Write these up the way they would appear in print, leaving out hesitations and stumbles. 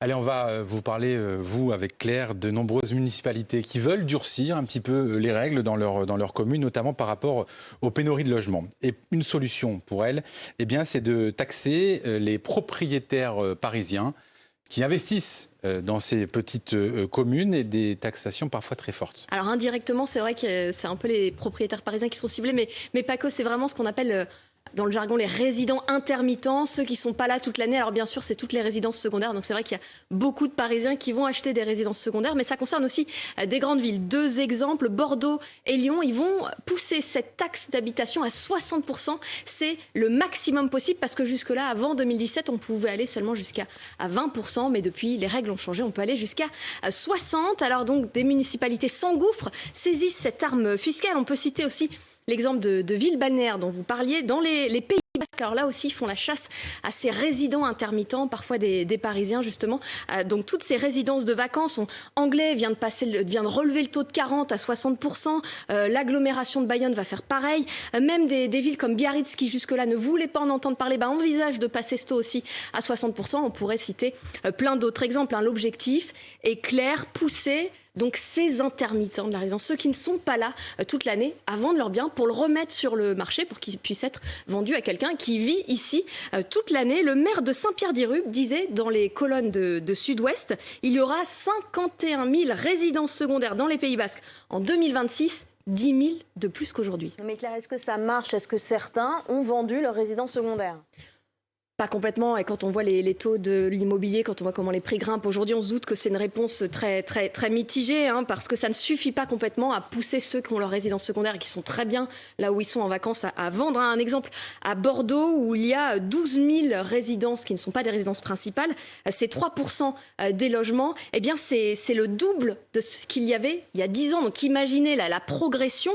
Allez, on va vous parler, vous, avec Claire, de nombreuses municipalités qui veulent durcir un petit peu les règles dans leur commune, notamment par rapport aux pénuries de logements. Et une solution pour elles, eh bien, c'est de taxer les propriétaires parisiens qui investissent dans ces petites communes et des taxations parfois très fortes. Alors indirectement, c'est vrai que c'est un peu les propriétaires parisiens qui sont ciblés, mais pas que, c'est vraiment ce qu'on appelle... dans le jargon, les résidents intermittents, ceux qui ne sont pas là toute l'année. Alors bien sûr, c'est toutes les résidences secondaires. Donc c'est vrai qu'il y a beaucoup de Parisiens qui vont acheter des résidences secondaires. Mais ça concerne aussi des grandes villes. 2 exemples, Bordeaux et Lyon. Ils vont pousser cette taxe d'habitation à 60%. C'est le maximum possible parce que jusque-là, avant 2017, on pouvait aller seulement jusqu'à 20%. Mais depuis, les règles ont changé. On peut aller jusqu'à 60%. Alors donc, des municipalités s'engouffrent, saisissent cette arme fiscale. On peut citer aussi l'exemple de ville balnéaire dont vous parliez, dans les Pays Basques. Alors là aussi, ils font la chasse à ces résidents intermittents, parfois des Parisiens justement. Donc toutes ces résidences de vacances, Anglais vient de relever le taux de 40 à 60%. L'agglomération de Bayonne va faire pareil. Même des villes comme Biarritz qui jusque-là ne voulaient pas en entendre parler, envisagent de passer ce taux aussi à 60%. On pourrait citer plein d'autres exemples. L'objectif est clair, poussé. Donc ces intermittents de la résidence, ceux qui ne sont pas là toute l'année, à vendre leurs biens pour le remettre sur le marché, pour qu'ils puissent être vendus à quelqu'un qui vit ici toute l'année. Le maire de Saint-Pierre-d'Irube disait dans les colonnes de Sud-Ouest, il y aura 51 000 résidences secondaires dans les Pays Basques en 2026. 10 000 de plus qu'aujourd'hui. Mais Claire, est-ce que ça marche? Est-ce que certains ont vendu leur résidence secondaire? Pas complètement, et quand on voit les taux de l'immobilier, quand on voit comment les prix grimpent aujourd'hui, on se doute que c'est une réponse très, très, très mitigée, parce que ça ne suffit pas complètement à pousser ceux qui ont leur résidence secondaire et qui sont très bien là où ils sont en vacances à vendre. Un exemple à Bordeaux où il y a 12 000 résidences qui ne sont pas des résidences principales, c'est 3% des logements, eh bien c'est le double de ce qu'il y avait il y a 10 ans. Donc imaginez la progression,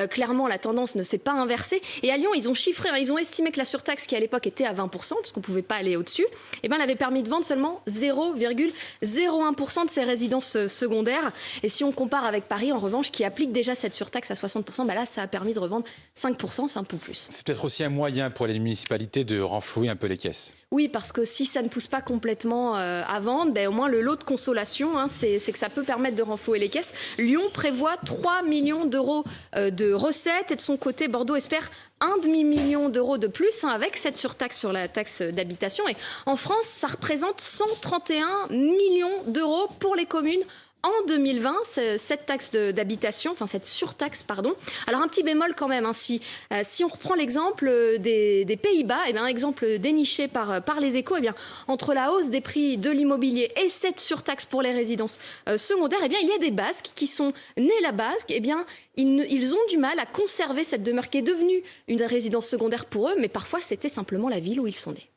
clairement la tendance ne s'est pas inversée. Et à Lyon, ils ont chiffré, ils ont estimé que la surtaxe qui à l'époque était à 20%, qu'on ne pouvait pas aller au-dessus, elle avait permis de vendre seulement 0,01% de ces résidences secondaires. Et si on compare avec Paris, en revanche, qui applique déjà cette surtaxe à 60%, là, ça a permis de revendre 5%, c'est un peu plus. C'est peut-être aussi un moyen pour les municipalités de renflouer un peu les caisses. Oui, parce que si ça ne pousse pas complètement à vendre, au moins le lot de consolation, c'est que ça peut permettre de renflouer les caisses. Lyon prévoit 3 millions d'euros de recettes et de son côté, Bordeaux espère un demi-million d'euros de plus avec cette surtaxe sur la taxe d'habitation. Et en France, ça représente 131 millions d'euros pour les communes. En 2020, cette taxe d'habitation, cette surtaxe, pardon. Alors un petit bémol quand même, si on reprend l'exemple des Pays-Bas, un exemple déniché par les Échos, entre la hausse des prix de l'immobilier et cette surtaxe pour les résidences secondaires, il y a des Basques qui sont nés là-bas, ils ont du mal à conserver cette demeure qui est devenue une résidence secondaire pour eux, mais parfois c'était simplement la ville où ils sont nés.